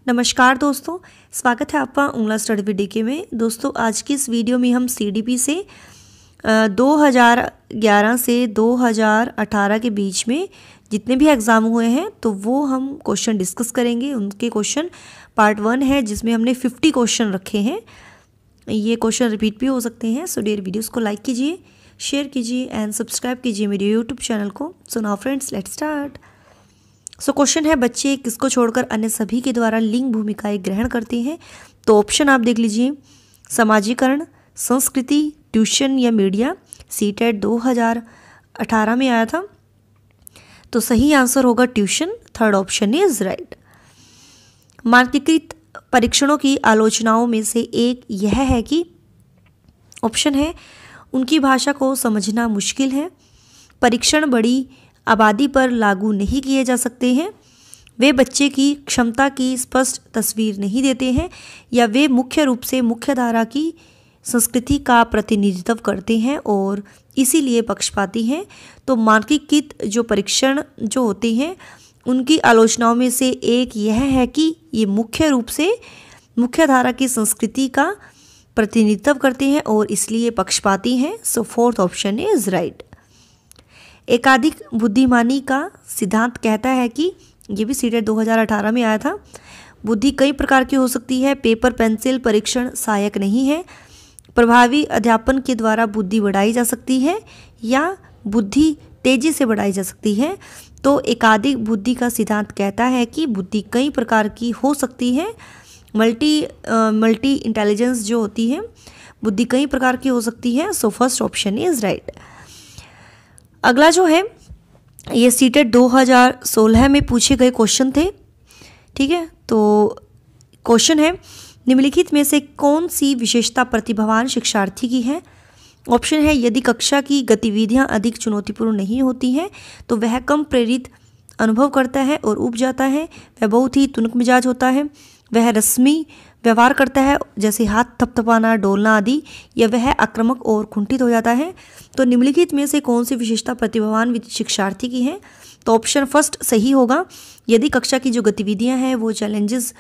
नमस्कार दोस्तों, स्वागत है आपका उंगला स्टडी विद डीके में। दोस्तों आज की इस वीडियो में हम सीडीपी से 2011 से 2018 के बीच में जितने भी एग्ज़ाम हुए हैं तो वो हम क्वेश्चन डिस्कस करेंगे। उनके क्वेश्चन पार्ट 1 है जिसमें हमने 50 क्वेश्चन रखे हैं। ये क्वेश्चन रिपीट भी हो सकते हैं। सो डियर वीडियोस को लाइक कीजिए, शेयर कीजिए एंड सब्सक्राइब कीजिए मेरे यूट्यूब चैनल को। So now friends let's start. So question है, बच्चे किसको छोड़कर अन्य सभी के द्वारा लिंग भूमिकाएं ग्रहण करते हैं? तो ऑप्शन आप देख लीजिए, समाजीकरण, संस्कृति, ट्यूशन या मीडिया। सीटेट 2018 में आया था तो सही आंसर होगा tuition. Third option is right. मानकीकृत परीक्षणों की आलोचनाओं में से एक यह है कि ऑप्शन है उनकी भाषा को समझना मुश्किल है, परीक्षण बड़ी आबादी पर लागू नहीं किए जा सकते हैं, वे बच्चे की क्षमता की स्पष्ट तस्वीर नहीं देते हैं, या वे मुख्य रूप से मुख्यधारा की संस्कृति का प्रतिनिधित्व करते हैं और इसीलिए पक्षपाती हैं। तो मानकीकृत जो परीक्षण जो होते हैं उनकी आलोचनाओं में से एक यह है कि ये मुख्य रूप से मुख्यधारा की संस्कृति का प्रतिनिधित्व करते हैं और इसलिए पक्षपाती हैं। So fourth option is right. एकाधिक बुद्धिमानी का सिद्धांत कहता है कि, ये भी सीटेट 2018 में आया था, बुद्धि कई प्रकार की हो सकती है, पेपर पेंसिल परीक्षण सहायक नहीं है, प्रभावी अध्यापन के द्वारा बुद्धि बढ़ाई जा सकती है या बुद्धि तेजी से बढ़ाई जा सकती है। तो एकाधिक बुद्धि का सिद्धांत कहता है कि बुद्धि कई प्रकार की हो सकती है, मल्टी इंटेलिजेंस जो होती है बुद्धि कई प्रकार की हो सकती है। So first option is right. अगला जो है ये सीटेट 2016 में पूछे गए क्वेश्चन थे। ठीक है, तो क्वेश्चन है, निम्नलिखित में से कौन सी विशेषता प्रतिभावान शिक्षार्थी की है? ऑप्शन है यदि कक्षा की गतिविधियां अधिक चुनौतीपूर्ण नहीं होती हैं तो वह कम प्रेरित अनुभव करता है और ऊब जाता है, वह बहुत ही तुनक मिजाज होता है, वह रस्मी व्यवहार करता है जैसे हाथ थपथपाना, डोलना आदि, या वह आक्रामक और कुंठित हो जाता है। तो निम्नलिखित में से कौन सी विशेषता प्रतिभावान शिक्षार्थी की है? तो ऑप्शन फर्स्ट सही होगा। यदि कक्षा की जो गतिविधियां हैं वो चैलेंजेस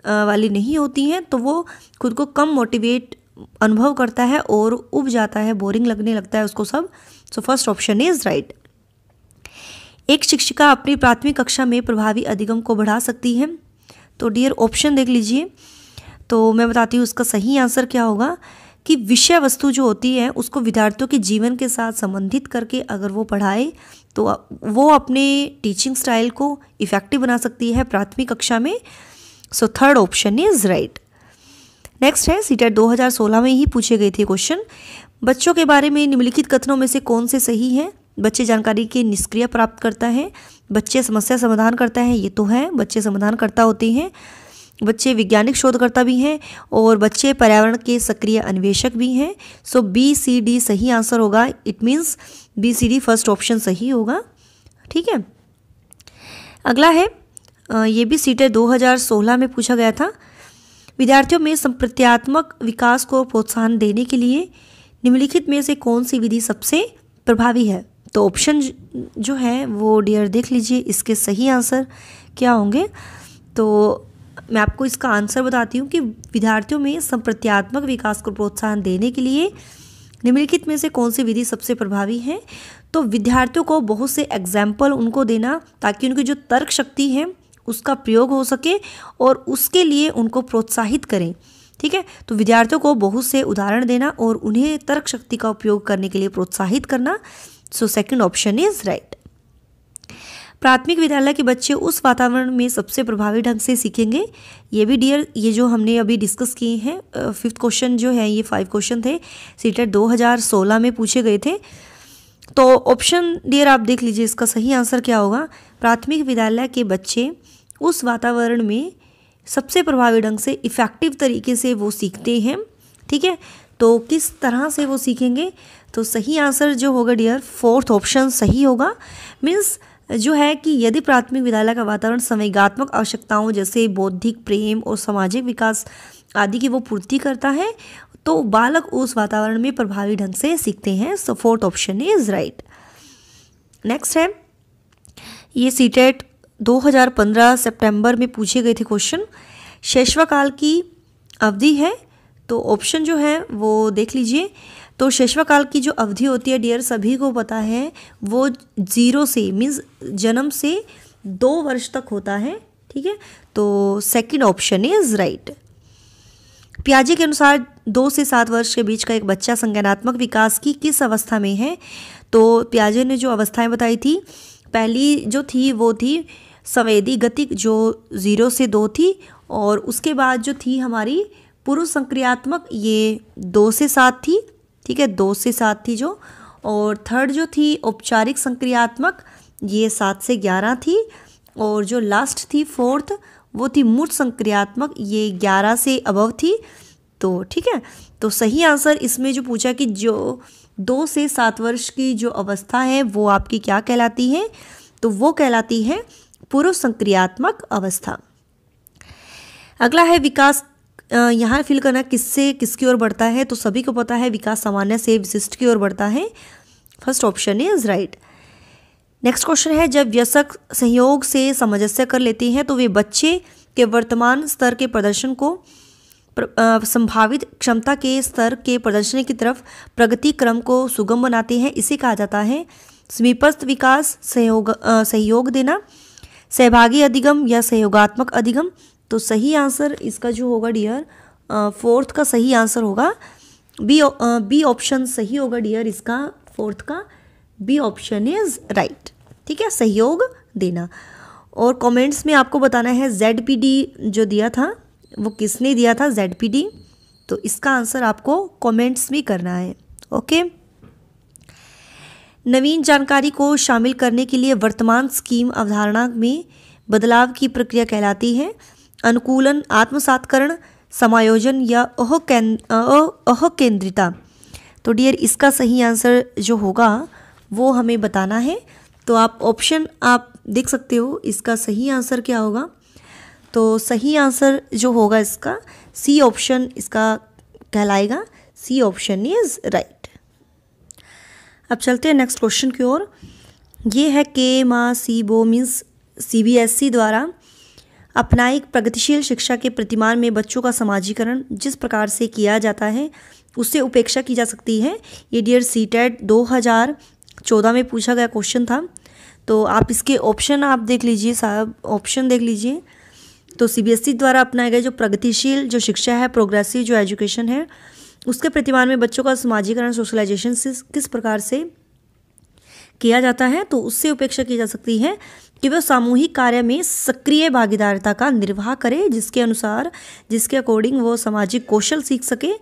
वाली नहीं होती हैं तो वो खुद को कम मोटिवेट अनुभव करता है और उब जाता है, बोरिंग लगने लगता है उसको सब। So first option is right. एक शिक्षिका अपनी प्राथमिक कक्षा में प्रभावी अधिगम को बढ़ा सकती है। तो डियर ऑप्शन देख लीजिए, तो मैं बताती हूँ उसका सही आंसर क्या होगा कि विषय वस्तु जो होती है उसको विद्यार्थियों के जीवन के साथ संबंधित करके अगर वो पढ़ाए तो वो अपने टीचिंग स्टाइल को इफ़ेक्टिव बना सकती है प्राथमिक कक्षा में। सो third option is right. Next है सीटेट 2016 में ही पूछे गए थे क्वेश्चन, बच्चों के बारे में निम्नलिखित कथनों में से कौन से सही हैं? बच्चे जानकारी के निष्क्रिय प्राप्त करता है, बच्चे समस्या समाधान करता है, ये तो है बच्चे समाधान करता होते हैं, बच्चे वैज्ञानिक शोधकर्ता भी हैं और बच्चे पर्यावरण के सक्रिय अन्वेषक भी हैं। सो बी सी डी सही आंसर होगा। It means B C D first option सही होगा। ठीक है, अगला है ये भी सीटेट 2016 में पूछा गया था, विद्यार्थियों में संप्रत्यात्मक विकास को प्रोत्साहन देने के लिए निम्नलिखित में से कौन सी विधि सबसे प्रभावी है? तो ऑप्शन जो है वो डियर देख लीजिए, इसके सही आंसर क्या होंगे। तो मैं आपको इसका आंसर बताती हूँ कि विद्यार्थियों में संप्रत्यात्मक विकास को प्रोत्साहन देने के लिए निम्नलिखित में से कौन सी विधि सबसे प्रभावी है? तो विद्यार्थियों को बहुत से एग्जाम्पल उनको देना ताकि उनकी जो तर्क शक्ति है उसका प्रयोग हो सके और उसके लिए उनको प्रोत्साहित करें। ठीक है, तो विद्यार्थियों को बहुत से उदाहरण देना और उन्हें तर्क शक्ति का उपयोग करने के लिए प्रोत्साहित करना। So second option is right. प्राथमिक विद्यालय के बच्चे उस वातावरण में सबसे प्रभावी ढंग से सीखेंगे। ये भी डियर ये जो हमने अभी डिस्कस किए हैं, फिफ्थ क्वेश्चन जो है ये 5 क्वेश्चन थे, सीटेट 2016 में पूछे गए थे। तो ऑप्शन डियर आप देख लीजिए, इसका सही आंसर क्या होगा? प्राथमिक विद्यालय के बच्चे उस वातावरण में सबसे प्रभावी ढंग से इफ़ेक्टिव तरीके से वो सीखते हैं। ठीक है, तो किस तरह से वो सीखेंगे? तो सही आंसर जो होगा डियर फोर्थ ऑप्शन सही होगा। मीन्स जो है कि यदि प्राथमिक विद्यालय का वातावरण संवेगात्मक आवश्यकताओं जैसे बौद्धिक, प्रेम और सामाजिक विकास आदि की वो पूर्ति करता है तो बालक उस वातावरण में प्रभावी ढंग से सीखते हैं। So fourth option is right. Next है ये सीटेट 2015 सितंबर में पूछे गए थे क्वेश्चन, शैशवकाल की अवधि है, तो ऑप्शन जो है वो देख लीजिए। तो शैशवकाल की जो अवधि होती है डियर, सभी को पता है, वो 0 से मीन्स जन्म से 2 वर्ष तक होता है। ठीक है, तो सेकंड ऑप्शन इज राइट। पियाजे के अनुसार 2 से 7 वर्ष के बीच का एक बच्चा संज्ञानात्मक विकास की किस अवस्था में है? तो पियाजे ने जो अवस्थाएं बताई थी, पहली जो थी वो थी संवेदी गतिक जो 0 से 2 थी, और उसके बाद जो थी हमारी पूर्व संक्रियात्मक ये 2 से 7 थी। ठीक है, 2 से 7 थी जो, और थर्ड जो थी औपचारिक संक्रियात्मक ये 7 से 11 थी, और जो लास्ट थी फोर्थ वो थी मूर्त संक्रियात्मक ये 11 से अबव थी। तो ठीक है, तो सही आंसर इसमें जो पूछा कि जो 2 से 7 वर्ष की जो अवस्था है वो आपकी क्या कहलाती है? तो वो कहलाती है पूर्व संक्रियात्मक अवस्था। अगला है विकास, यहाँ फिल करना किससे किसकी ओर बढ़ता है? तो सभी को पता है विकास सामान्य से विशिष्ट की ओर बढ़ता है। First option is right. Next question है, जब वयस्क संयोग से सामंजस्य कर लेते हैं तो वे बच्चे के वर्तमान स्तर के प्रदर्शन को संभावित क्षमता के स्तर के प्रदर्शन की तरफ प्रगति क्रम को सुगम बनाते हैं। इसे कहा जाता है समीपस्थ विकास, सहयोग देना, सहभागी अधिगम या सहयोगात्मक अधिगम। तो सही आंसर इसका जो होगा डियर, फोर्थ का सही आंसर होगा बी ऑप्शन सही होगा डियर इसका, फोर्थ का बी ऑप्शन इज राइट। ठीक है, सहयोग देना। और कमेंट्स में आपको बताना है ZPD जो दिया था वो किसने दिया था, ZPD। तो इसका आंसर आपको कमेंट्स में करना है। ओके, नवीन जानकारी को शामिल करने के लिए वर्तमान स्कीम अवधारणा में बदलाव की प्रक्रिया कहलाती है अनुकूलन, आत्मसातकरण, समायोजन या अहकेंद्रिता। तो डियर इसका सही आंसर जो होगा वो हमें बताना है। तो आप ऑप्शन आप देख सकते हो, इसका सही आंसर क्या होगा? तो सही आंसर जो होगा इसका सी ऑप्शन इसका कहलाएगा। C option is right. अब चलते हैं नेक्स्ट क्वेश्चन की ओर। ये है के-मा-सी-बो मीन्स CBSE द्वारा अपनाई प्रगतिशील शिक्षा के प्रतिमान में बच्चों का समाजीकरण जिस प्रकार से किया जाता है उससे उपेक्षा की जा सकती है। ये डियर CTET 2014 में पूछा गया क्वेश्चन था। तो आप इसके ऑप्शन आप देख लीजिए साहब, ऑप्शन देख लीजिए। तो CBSE द्वारा अपनाए गए जो प्रगतिशील जो शिक्षा है, प्रोग्रेसिव जो एजुकेशन है, उसके प्रतिमान में बच्चों का समाजीकरण सोशलाइजेशन से किस प्रकार से किया जाता है? तो उससे उपेक्षा की जा सकती है कि वह सामूहिक कार्य में सक्रिय भागीदारिता का निर्वाह करे, जिसके अनुसार जिसके अकॉर्डिंग वो सामाजिक कौशल सीख सके।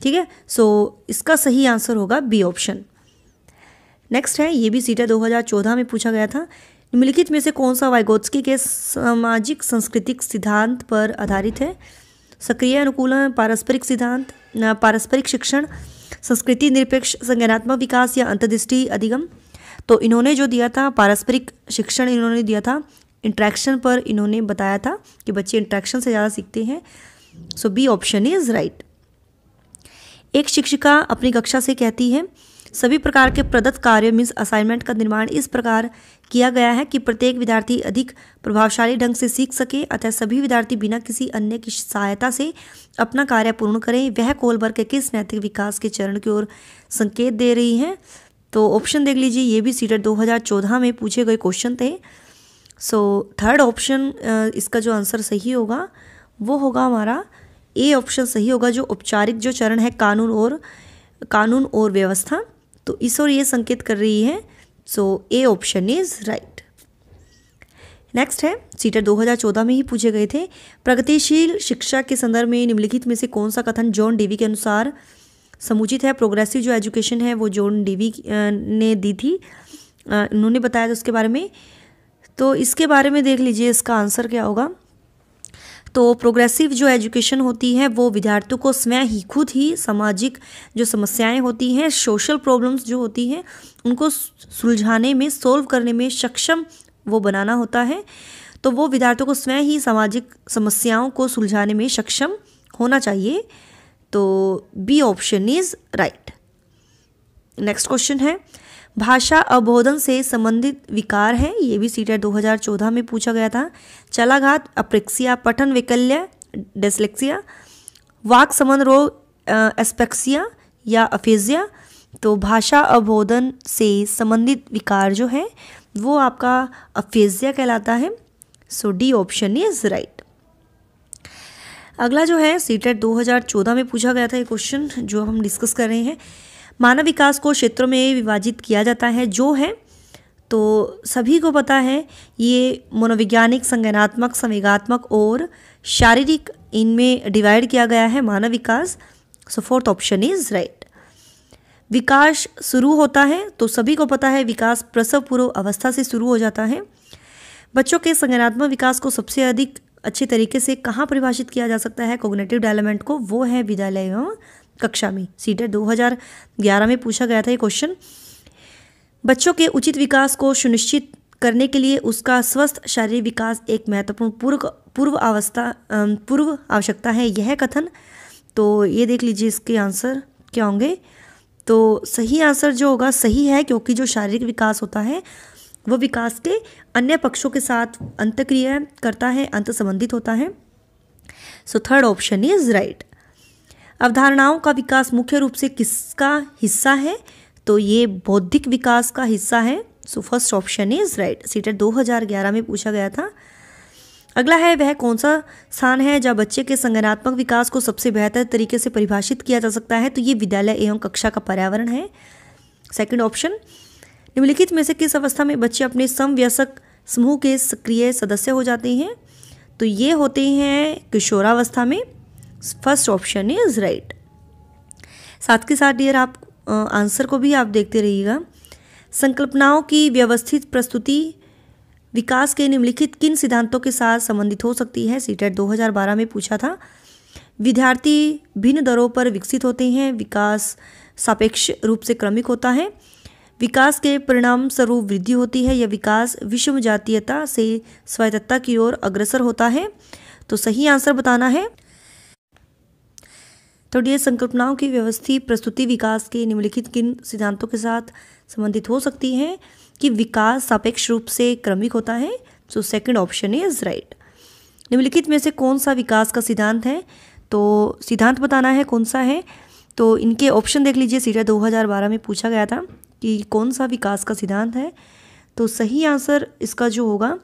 ठीक है, सो इसका सही आंसर होगा बी ऑप्शन। नेक्स्ट है, ये भी CTET 2014 में पूछा गया था। निम्नलिखित में से कौन सा वाइगोत्स्की के सामाजिक सांस्कृतिक सिद्धांत पर आधारित है? सक्रिय अनुकूलन, पारस्परिक सिद्धांत, पारस्परिक शिक्षण, संस्कृति निरपेक्ष संज्ञानात्मक विकास या अंतर्दृष्टि अधिगम। तो इन्होंने जो दिया था पारस्परिक शिक्षण इन्होंने दिया था, इंट्रैक्शन पर इन्होंने बताया था कि बच्चे इंट्रैक्शन से ज़्यादा सीखते हैं। So B option is right. एक शिक्षिका अपनी कक्षा से कहती है सभी प्रकार के प्रदत्त कार्य मीन्स असाइनमेंट का निर्माण इस प्रकार किया गया है कि प्रत्येक विद्यार्थी अधिक प्रभावशाली ढंग से सीख सके, अतः सभी विद्यार्थी बिना किसी अन्य की सहायता से अपना कार्य पूर्ण करें। वह कोलबर्ग के किस नैतिक विकास के चरण की ओर संकेत दे रही है? तो ऑप्शन देख लीजिए, ये भी CTET 2014 में पूछे गए क्वेश्चन थे। सो थर्ड ऑप्शन इसका जो आंसर सही होगा वो होगा हमारा ए ऑप्शन सही होगा, जो औपचारिक जो चरण है कानून और व्यवस्था, तो इस ओर ये संकेत कर रही है। So A option is right. Next है, CTET 2014 में ही पूछे गए थे। प्रगतिशील शिक्षा के संदर्भ में निम्नलिखित में से कौन सा कथन जॉन डेवी के अनुसार समुचित है? प्रोग्रेसिव जो एजुकेशन है वो जॉन डेवी ने दी थी, उन्होंने बताया था उसके बारे में। तो इसके बारे में देख लीजिए इसका आंसर क्या होगा। तो प्रोग्रेसिव जो एजुकेशन होती है वो विद्यार्थियों को स्वयं ही खुद ही सामाजिक जो समस्याएं होती हैं, सोशल प्रॉब्लम्स जो होती हैं, उनको सुलझाने में, सोल्व करने में सक्षम वो बनाना होता है। तो वो विद्यार्थियों को स्वयं ही सामाजिक समस्याओं को सुलझाने में सक्षम होना चाहिए। तो B option is right. Next question है, भाषा अवबोधन से संबंधित विकार है। ये भी CTET 2014 में पूछा गया था। चलाघात, अप्रेक्सिया, पठन वैकल्य डिसलेक्सिया, वाक संबंध रोग एस्पेक्सिया या अफेजिया। तो भाषा अवबोधन से संबंधित विकार जो है वो आपका अफेजिया कहलाता है। सो डी ऑप्शन इज राइट। अगला जो है सीटेट 2014 में पूछा गया था ये क्वेश्चन जो हम डिस्कस कर रहे हैं। मानव विकास को क्षेत्रों में विभाजित किया जाता है जो है, तो सभी को पता है ये मनोवैज्ञानिक, संज्ञानात्मक, संवेगात्मक और शारीरिक, इनमें डिवाइड किया गया है मानव विकास। सो फोर्थ ऑप्शन इज राइट। विकास शुरू होता है तो सभी को पता है विकास प्रसव पूर्व अवस्था से शुरू हो जाता है। बच्चों के संज्ञानात्मक विकास को सबसे अधिक अच्छे तरीके से कहाँ परिभाषित किया जा सकता है कॉग्निटिव डेवलपमेंट को, वो है विद्यालय एवं कक्षा में। सीटेट 2011 में पूछा गया था ये क्वेश्चन। बच्चों के उचित विकास को सुनिश्चित करने के लिए उसका स्वस्थ शारीरिक विकास एक महत्वपूर्ण पूर्व आवश्यकता है, यह कथन। तो ये देख लीजिए इसके आंसर क्या होंगे। तो सही आंसर जो होगा सही है, क्योंकि जो शारीरिक विकास होता है वो विकास के अन्य पक्षों के साथ अंतःक्रिया करता है, अंत संबंधित होता है। सो थर्ड ऑप्शन इज राइट। अवधारणाओं का विकास मुख्य रूप से किसका हिस्सा है, तो ये बौद्धिक विकास का हिस्सा है। So first option is right. CTET 2011 में पूछा गया था। अगला है वह कौन सा स्थान है जहाँ बच्चे के संज्ञानात्मक विकास को सबसे बेहतर तरीके से परिभाषित किया जा सकता है, तो ये विद्यालय एवं कक्षा का पर्यावरण है। सेकंड ऑप्शन, निम्नलिखित में से किस अवस्था में बच्चे अपने समवयस्क समूह के सक्रिय सदस्य हो जाते हैं, तो ये होते हैं किशोरावस्था में। First option is right. साथ के साथ डियर आप आंसर को भी आप देखते रहिएगा। संकल्पनाओं की व्यवस्थित प्रस्तुति विकास के निम्नलिखित किन सिद्धांतों के साथ संबंधित हो सकती है, सीटेट 2012 में पूछा था। विद्यार्थी भिन्न दरों पर विकसित होते हैं, विकास सापेक्ष रूप से क्रमिक होता है, विकास के परिणाम स्वरूप वृद्धि होती है, या विकास विषम जातीयता से स्वायत्तता की ओर अग्रसर होता है। तो सही आंसर बताना है। तो डियर संकल्पनाओं की व्यवस्थित प्रस्तुति विकास के निम्नलिखित किन सिद्धांतों के साथ संबंधित हो सकती है कि विकास सापेक्ष रूप से क्रमिक होता है। So second option is right. निम्नलिखित में से कौन सा विकास का सिद्धांत है, तो सिद्धांत बताना है कौन सा है। तो इनके ऑप्शन देख लीजिए। सीटेट 2012 में पूछा गया था कि कौन सा विकास का सिद्धांत है, तो सही आंसर इसका जो होगा,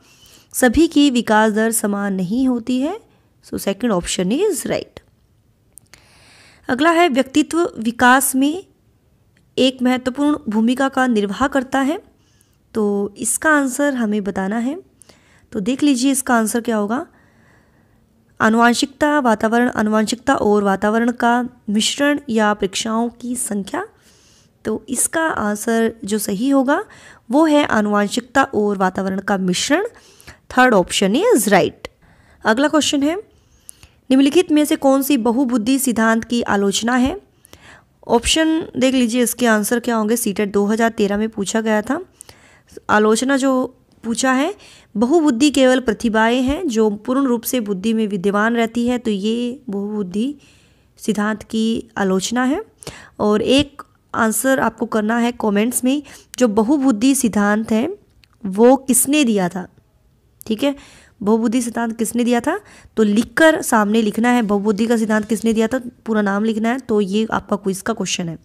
सभी की विकास दर समान नहीं होती है। So second option is right. अगला है व्यक्तित्व विकास में एक महत्वपूर्ण भूमिका का निर्वाह करता है, तो इसका आंसर हमें बताना है। तो देख लीजिए इसका आंसर क्या होगा। आनुवांशिकता, वातावरण, आनुवांशिकता और वातावरण का मिश्रण या परीक्षाओं की संख्या। तो इसका आंसर जो सही होगा वो है आनुवांशिकता और वातावरण का मिश्रण। Third option is right. अगला क्वेश्चन है, निम्नलिखित में से कौन सी बहुबुद्धि सिद्धांत की आलोचना है। ऑप्शन देख लीजिए इसके आंसर क्या होंगे। सीटेट 2013 में पूछा गया था। आलोचना जो पूछा है, बहुबुद्धि केवल प्रतिभाएं हैं जो पूर्ण रूप से बुद्धि में विद्यमान रहती है, तो ये बहुबुद्धि सिद्धांत की आलोचना है। और एक आंसर आपको करना है कमेंट्स में, जो बहुबुद्धि सिद्धांत है वो किसने दिया था। ठीक है, बहुबुद्धि सिद्धांत किसने दिया था, तो लिखकर सामने लिखना है बहुबुद्धि का सिद्धांत किसने दिया था, पूरा नाम लिखना है। तो ये आपका क्विज का क्वेश्चन है।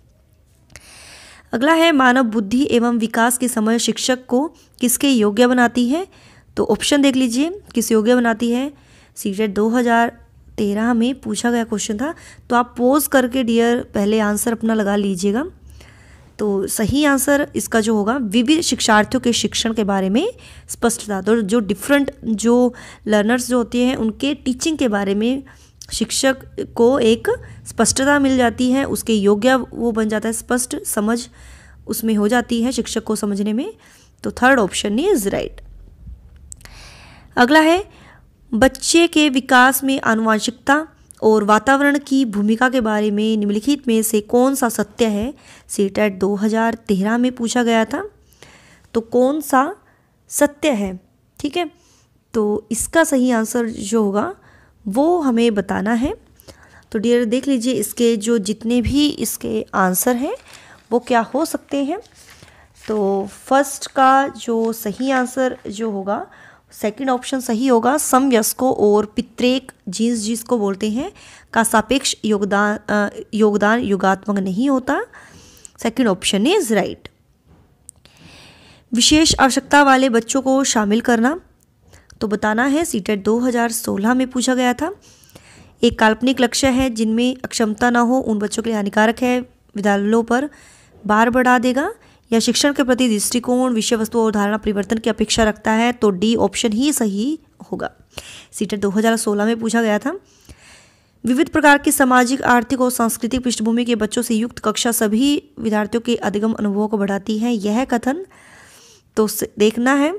अगला है, मानव बुद्धि एवं विकास की समझ शिक्षक को किसके योग्य बनाती है। तो ऑप्शन देख लीजिए किस योग्य बनाती है। सीटेट 2013 में पूछा गया क्वेश्चन था, तो आप पोज करके डियर पहले आंसर अपना लगा लीजिएगा। तो सही आंसर इसका जो होगा, विविध शिक्षार्थियों के शिक्षण के बारे में स्पष्टता। तो जो डिफरेंट जो लर्नर्स जो होते हैं उनके टीचिंग के बारे में शिक्षक को एक स्पष्टता मिल जाती है, उसके योग्य वो बन जाता है, स्पष्ट समझ उसमें हो जाती है शिक्षक को समझने में। तो थर्ड ऑप्शन इज राइट। अगला है, बच्चे के विकास में आनुवंशिकता और वातावरण की भूमिका के बारे में निम्नलिखित में से कौन सा सत्य है। सीटेट 2013 में पूछा गया था, तो कौन सा सत्य है। ठीक है, तो इसका सही आंसर जो होगा वो हमें बताना है। तो डियर देख लीजिए इसके जो जितने भी इसके आंसर हैं वो क्या हो सकते हैं। तो फर्स्ट का जो सही आंसर जो होगा सेकंड ऑप्शन सही होगा। समवयस्कों और पितृक जीन्स जिसको बोलते हैं का सापेक्ष योगदान युगात्मक नहीं होता। Second option is right. विशेष आवश्यकता वाले बच्चों को शामिल करना, तो बताना है सीटेट 2016 में पूछा गया था। एक काल्पनिक लक्ष्य है जिनमें अक्षमता ना हो उन बच्चों के लिए हानिकारक है, विद्यालयों पर भार बढ़ा देगा, या शिक्षण के प्रति दृष्टिकोण विषय वस्तु और धारणा परिवर्तन की अपेक्षा रखता है, तो डी ऑप्शन ही सही होगा। सीटेट 2016 में पूछा गया था। विविध प्रकार की सामाजिक, आर्थिक और सांस्कृतिक पृष्ठभूमि के बच्चों से युक्त कक्षा सभी विद्यार्थियों के अधिगम अनुभवों को बढ़ाती है, यह कथन तो देखना है।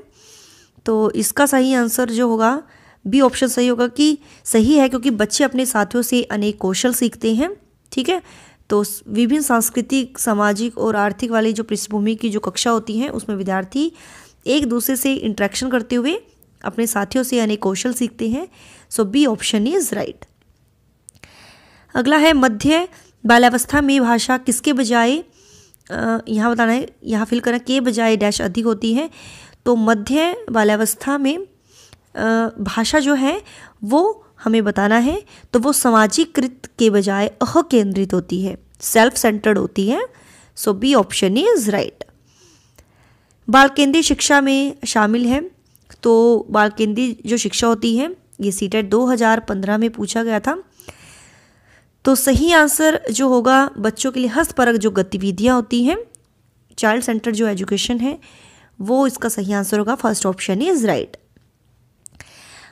तो इसका सही आंसर जो होगा बी ऑप्शन सही होगा कि सही है, क्योंकि बच्चे अपने साथियों से अनेक कौशल सीखते हैं। ठीक है, तो विभिन्न सांस्कृतिक, सामाजिक और आर्थिक वाली जो पृष्ठभूमि की जो कक्षा होती हैं उसमें विद्यार्थी एक दूसरे से इंटरेक्शन करते हुए अपने साथियों से अनेक कौशल सीखते हैं। So B option is right. अगला है मध्य बाल्यावस्था में भाषा किसके बजाय, यहाँ बताना है, यहाँ फिल करना के बजाय डैश अधिक होती है। तो मध्य बाल्यावस्था में भाषा जो है वो हमें बताना है, तो वो सामाजिकृत के बजाय अकेंद्रित होती है, सेल्फ सेंटर्ड होती है। सो बी ऑप्शन इज राइट। बाल केंद्रीय शिक्षा में शामिल है, तो बाल केंद्रीय जो शिक्षा होती है ये सीटेट 2015 में पूछा गया था। तो सही आंसर जो होगा बच्चों के लिए हस्तपरक जो गतिविधियां होती हैं, चाइल्ड सेंटर जो एजुकेशन है, वो इसका सही आंसर होगा। First option is right.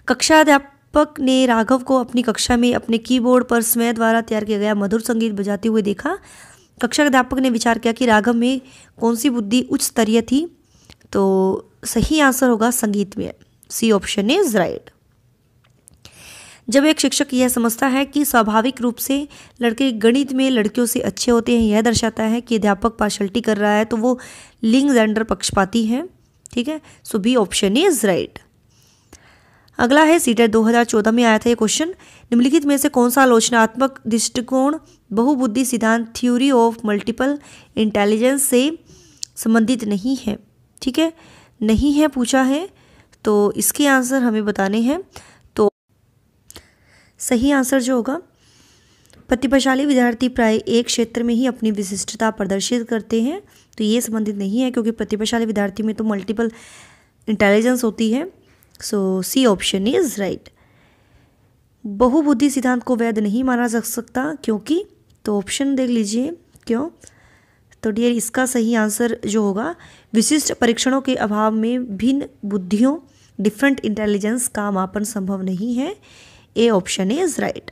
कक्षा अध्यापक ने राघव को अपनी कक्षा में अपने कीबोर्ड पर स्वयं द्वारा तैयार किया गया मधुर संगीत बजाते हुए देखा। कक्षा अध्यापक ने विचार किया कि राघव में कौन सी बुद्धि उच्च स्तरीय थी, तो सही आंसर होगा संगीत में। C option is right. जब एक शिक्षक यह समझता है कि स्वाभाविक रूप से लड़के गणित में लड़कियों से अच्छे होते हैं, यह दर्शाता है कि अध्यापक पार्शलिटी कर रहा है, तो वो लिंग जेंडर पक्षपाती है। ठीक है, सो बी ऑप्शन इज राइट। अगला है सीटेट 2014 में आया था ये क्वेश्चन। निम्नलिखित में से कौन सा आलोचनात्मक दृष्टिकोण बहुबुद्धि सिद्धांत थ्योरी ऑफ मल्टीपल इंटेलिजेंस से संबंधित नहीं है। ठीक है, नहीं है पूछा है, तो इसके आंसर हमें बताने हैं। तो सही आंसर जो होगा, प्रतिभाशाली विद्यार्थी प्राय एक क्षेत्र में ही अपनी विशिष्टता प्रदर्शित करते हैं, तो ये संबंधित नहीं है, क्योंकि प्रतिभाशाली विद्यार्थी में तो मल्टीपल इंटेलिजेंस होती है। सो सी ऑप्शन इज राइट। बहुबुद्धि सिद्धांत को वैध नहीं माना जा सकता क्योंकि, तो ऑप्शन देख लीजिए क्यों। तो डियर इसका सही आंसर जो होगा, विशिष्ट परीक्षणों के अभाव में भिन्न बुद्धियों डिफरेंट इंटेलिजेंस का मापन संभव नहीं है। A option is right.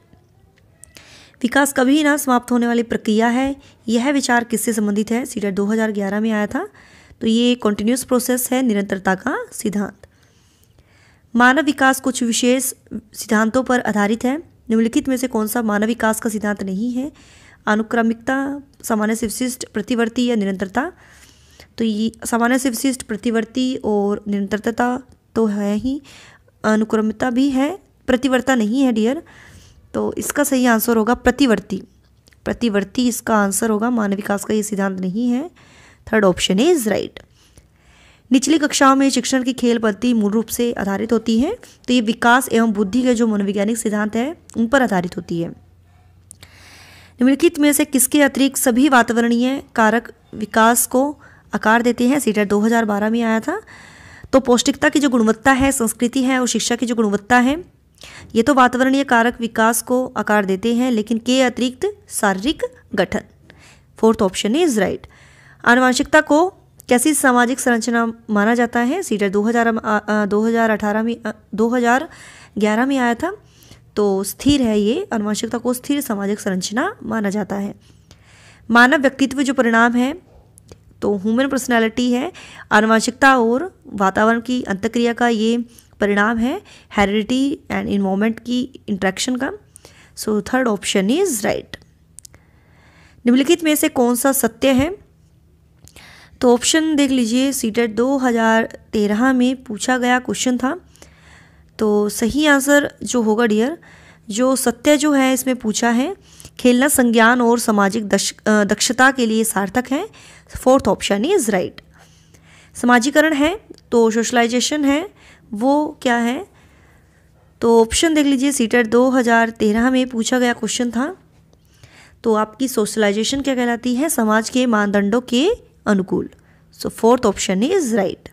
विकास कभी ना समाप्त होने वाली प्रक्रिया है, यह विचार किससे संबंधित है? सीटेट 2011 में आया था। तो ये कॉन्टिन्यूस प्रोसेस है, निरंतरता का सिद्धांत। मानव विकास कुछ विशेष सिद्धांतों पर आधारित है, निम्नलिखित में से कौन सा मानव विकास का सिद्धांत नहीं है? अनुक्रमिकता, सामान्य से विशिष्ट, प्रतिवर्ती या निरंतरता। तो ये सामान्य से विशिष्ट, प्रतिवर्ती और निरंतरता तो है ही, अनुक्रमिकता भी है, प्रतिवर्ता नहीं है डियर। तो इसका सही आंसर होगा प्रतिवर्ती। प्रतिवर्ती इसका आंसर होगा, मानव विकास का ये सिद्धांत नहीं है। Third option is right. निचली कक्षाओं में शिक्षण की खेल पद्धति मूल रूप से आधारित होती है, तो ये विकास एवं बुद्धि के जो मनोवैज्ञानिक सिद्धांत है उन पर आधारित होती है। निम्नलिखित में से किसके अतिरिक्त सभी वातावरणीय कारक विकास को आकार देते हैं? सीटेट 2012 में आया था। तो पौष्टिकता की जो गुणवत्ता है, संस्कृति है और शिक्षा की जो गुणवत्ता है, ये तो वातावरणीय कारक विकास को आकार देते हैं, लेकिन के अतिरिक्त शारीरिक गठन। Fourth option is right. आनुवंशिकता को कैसी सामाजिक संरचना माना जाता है? सीटेट 2011 में आया था। तो स्थिर है ये, आनुवंशिकता को स्थिर सामाजिक संरचना माना जाता है। मानव व्यक्तित्व जो परिणाम है, तो ह्यूमन पर्सनैलिटी है, आनुवंशिकता और वातावरण की अंतक्रिया का ये परिणाम है, हेरिडिटी एंड इन्वायरमेंट की इंट्रैक्शन का। सो थर्ड ऑप्शन इज राइट। निम्नलिखित में से कौन सा सत्य है? तो ऑप्शन देख लीजिए, सीटेट 2013 में पूछा गया क्वेश्चन था। तो सही आंसर जो होगा डियर, जो सत्य जो है इसमें पूछा है, खेलना संज्ञान और सामाजिक दक्षता के लिए सार्थक है। Fourth option is right. समाजीकरण है, तो सोशलाइजेशन है वो क्या है, तो ऑप्शन देख लीजिए, सीटेट 2013 में पूछा गया क्वेश्चन था। तो आपकी सोशलाइजेशन क्या कहलाती है, समाज के मानदंडों के अनुकूल। सो फोर्थ ऑप्शन इज राइट।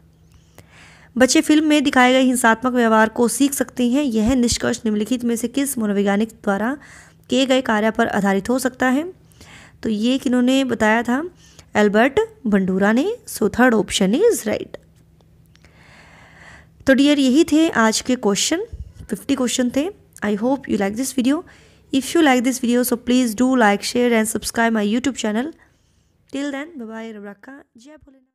बच्चे फिल्म में दिखाए गए हिंसात्मक व्यवहार को सीख सकते हैं, यह निष्कर्ष निम्नलिखित में से किस मनोवैज्ञानिक द्वारा किए गए कार्य पर आधारित हो सकता है। तो ये किन्होंने बताया था, एल्बर्ट बंडूरा ने। So third option is right. तो डियर यही थे आज के क्वेश्चन, 50 क्वेश्चन थे। I hope you like this video. If you like this video so please do like, share and subscribe my YouTube channel. Till then bye bye, रब्रक्का, जय भोलेनाथ।